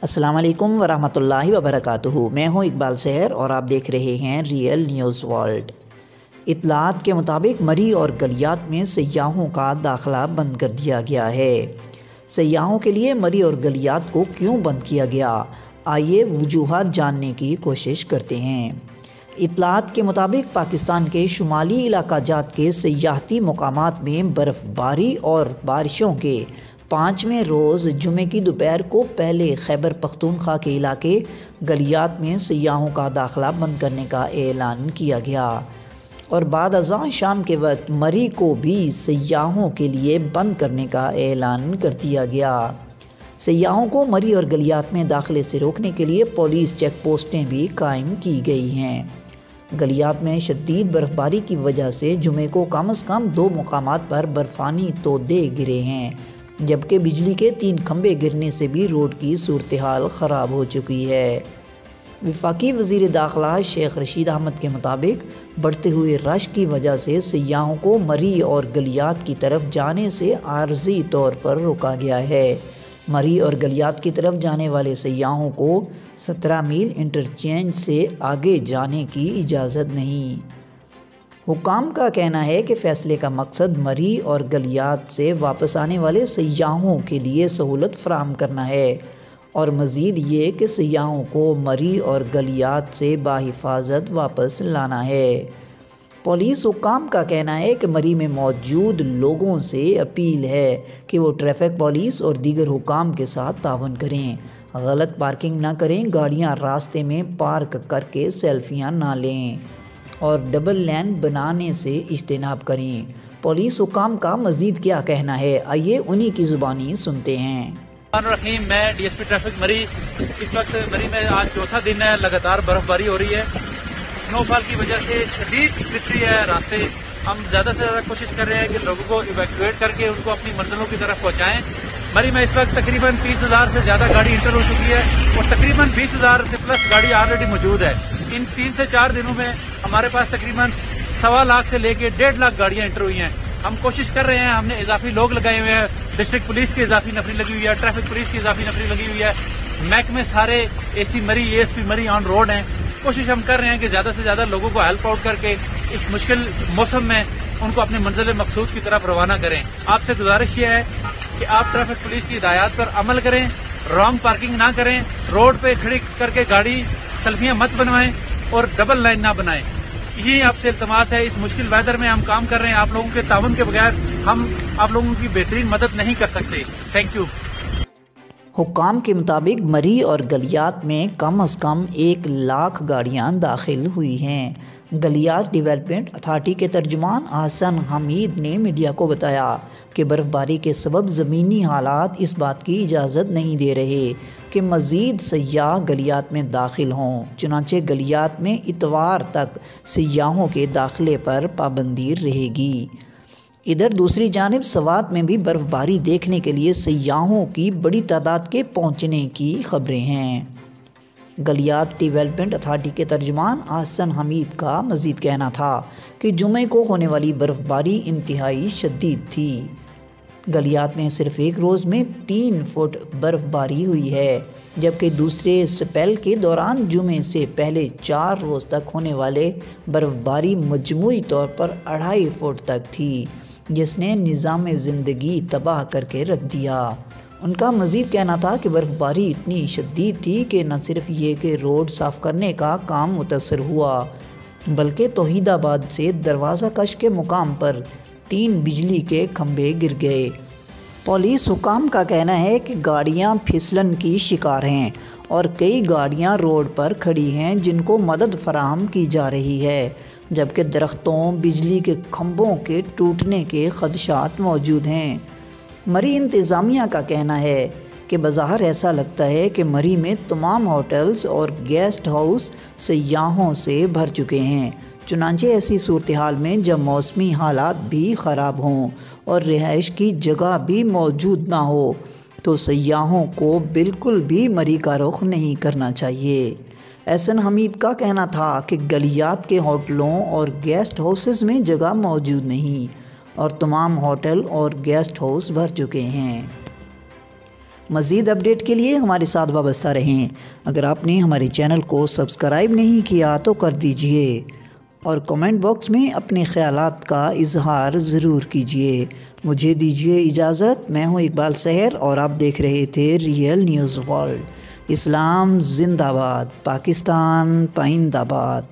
السلام علیکم ورحمۃ اللہ وبرکاتہ۔ میں ہوں اقبال سحر اور آپ دیکھ رہے ہیں ریئل نیوز ورلڈ۔ اطلاعات کے مطابق مری اور گلیات میں سیاحوں کا داخلہ بند کر دیا گیا ہے۔ سیاحوں کے لیے مری اور گلیات کو کیوں بند کیا گیا؟ آئیے وجوہات جاننے کی کوشش کرتے ہیں۔ اطلاعات کے مطابق پاکستان کے شمالی علاقہ جات کے سیاحتی مقامات میں برف باری اور بارشوں کے 5ویں روز جمعے کی دوپہر کو پہلے خیبر پختونخوا کے علاقے گلیات میں سیاحوں کا داخلہ بند کرنے کا اعلان کیا گیا اور بعد ازاں شام کے وقت مری کو بھی سیاحوں کے لیے بند کرنے کا اعلان کر دیا گیا۔ سیاحوں کو مری اور گلیات میں داخلے سے روکنے کے لیے پولیس چیک پوسٹیں بھی قائم کی گئی ہیں۔ گلیات میں شدید برف باری کی وجہ سے جمعے کو کم از کم 2 مقامات پر برفانی تودے گرے ہیں، جبکہ بجلی کے 3 کھمبے گرنے سے بھی روڈ کی صورتحال خراب ہو چکی ہے۔ وفاقی وزیر داخلہ شیخ رشید احمد کے مطابق بڑھتے ہوئے رش کی وجہ سے سیاحوں کو مری اور گلیات کی طرف جانے سے عارضی طور پر روکا گیا ہے۔ مری اور گلیات کی طرف جانے والے سیاحوں کو 17 میل انٹرچینج سے آگے جانے کی اجازت نہیں۔ حکام کا کہنا ہے کہ فیصلے کا مقصد مری اور گلیات سے واپس آنے والے سیاحوں کے لیے سہولت فراہم کرنا ہے اور مزید یہ کہ سیاحوں کو مری اور گلیات سے بحفاظت واپس لانا ہے۔ پولیس حکام کا کہنا ہے کہ مری میں موجود لوگوں سے اپیل ہے کہ وہ ٹریفک پولیس اور دیگر حکام کے ساتھ تعاون کریں، غلط پارکنگ نہ کریں، گاڑیاں راستے میں پارک کر کے سیلفیاں نہ لیں اور ڈبل لین بنانے سے اجتناب کریں۔ پولیس حکام کا مزید کیا کہنا ہے، آئیے انہی کی زبانی سنتے ہیں۔ الرحیم، میں ڈی ایس پی ٹریفک مری۔ اس وقت مری میں آج چوتھا دن ہے، لگاتار برف باری ہو رہی ہے۔ سنو فال کی وجہ سے شدید سلپری ہے راستے۔ ہم زیادہ سے زیادہ کوشش کر رہے ہیں کہ لوگوں کو ایویکویٹ کر کے ان کو اپنی منزلوں کی طرف پہنچائیں۔ مری میں اس وقت تقریباً 30,000 سے زیادہ گاڑی انٹر ہو چکی ہے اور تقریباً 20,000 سے پلس گاڑی آلریڈی موجود ہے۔ ان 3 سے 4 دنوں میں ہمارے پاس تقریباً 1.25 لاکھ سے لے کے 1.5 لاکھ گاڑیاں انٹر ہوئی ہیں۔ ہم کوشش کر رہے ہیں، ہم نے اضافی لوگ لگائے ہوئے ہیں، ڈسٹرکٹ پولیس کی اضافی نفری لگی ہوئی ہے، ٹریفک پولیس کی اضافی نفری لگی ہوئی ہے، محکمے سارے اے سی مری، A S P Murree on road ہیں۔ کوشش ہم کر رہے ہیں کہ زیادہ سے زیادہ لوگوں کو ہیلپ آؤٹ کر کے اس مشکل موسم میں ان کو اپنے منزل مقصود کی طرف روانہ کریں۔ آپ سے گزارش یہ ہے کہ آپ ٹریفک پولیس کی ہدایات پر عمل کریں، رانگ پارکنگ نہ کریں، روڈ پہ کھڑی کر کے گاڑی سیلفیاں مت بنوائیں اور ڈبل لائن نہ بنائیں۔ یہی آپ سے التماس ہے۔ اس مشکل ویدر میں ہم کام کر رہے ہیں، آپ لوگوں کے تعاون کے بغیر ہم آپ لوگوں کی بہترین مدد نہیں کر سکتے۔ Thank you. حکام کے مطابق مری اور گلیات میں کم از کم 1 لاکھ گاڑیاں داخل ہوئی ہیں۔ گلیات ڈیولپمنٹ اتھارٹی کے ترجمان احسن حمید نے میڈیا کو بتایا کہ برف باری کے سبب زمینی حالات اس بات کی اجازت نہیں دے رہے کہ مزید سیاح گلیات میں داخل ہوں، چنانچہ گلیات میں اتوار تک سیاحوں کے داخلے پر پابندی رہے گی۔ ادھر دوسری جانب سوات میں بھی برف باری دیکھنے کے لیے سیاحوں کی بڑی تعداد کے پہنچنے کی خبریں ہیں۔ گلیات ڈیولپمنٹ اتھارٹی کے ترجمان احسن حمید کا مزید کہنا تھا کہ جمعے کو ہونے والی برف باری انتہائی شدید تھی۔ گلیات میں صرف ایک روز میں 3 فٹ برف باری ہوئی ہے، جبکہ دوسرے سپیل کے دوران جمعے سے پہلے 4 روز تک ہونے والے برف باری مجموعی طور پر 2.5 فٹ تک تھی، جس نے نظام زندگی تباہ کر کے رکھ دیا۔ ان کا مزید کہنا تھا کہ برف باری اتنی شدید تھی کہ نہ صرف یہ کہ روڈ صاف کرنے کا کام متاثر ہوا، بلکہ توحید آباد سے دروازہ کش کے مقام پر 3 بجلی کے کھمبے گر گئے۔ پولیس حکام کا کہنا ہے کہ گاڑیاں پھسلن کی شکار ہیں اور کئی گاڑیاں روڈ پر کھڑی ہیں جن کو مدد فراہم کی جا رہی ہے، جبکہ درختوں، بجلی کے کھمبوں کے ٹوٹنے کے خدشات موجود ہیں۔ مری انتظامیہ کا کہنا ہے کہ بظاہر ایسا لگتا ہے کہ مری میں تمام ہوٹلز اور گیسٹ ہاؤس سیاحوں سے بھر چکے ہیں، چنانچہ ایسی صورتحال میں جب موسمی حالات بھی خراب ہوں اور رہائش کی جگہ بھی موجود نہ ہو تو سیاحوں کو بالکل بھی مری کا رخ نہیں کرنا چاہیے۔ احسن حمید کا کہنا تھا کہ گلیات کے ہوٹلوں اور گیسٹ ہاؤسز میں جگہ موجود نہیں اور تمام ہوٹل اور گیسٹ ہاؤس بھر چکے ہیں۔ مزید اپڈیٹ کے لیے ہمارے ساتھ وابستہ رہیں۔ اگر آپ نے ہمارے چینل کو سبسکرائب نہیں کیا تو کر دیجئے اور کمنٹ باکس میں اپنے خیالات کا اظہار ضرور کیجئے۔ مجھے دیجئے اجازت، میں ہوں اقبال سحر اور آپ دیکھ رہے تھے ریئل نیوز ورلڈ۔ اسلام زندہ باد، پاکستان پائندہ باد۔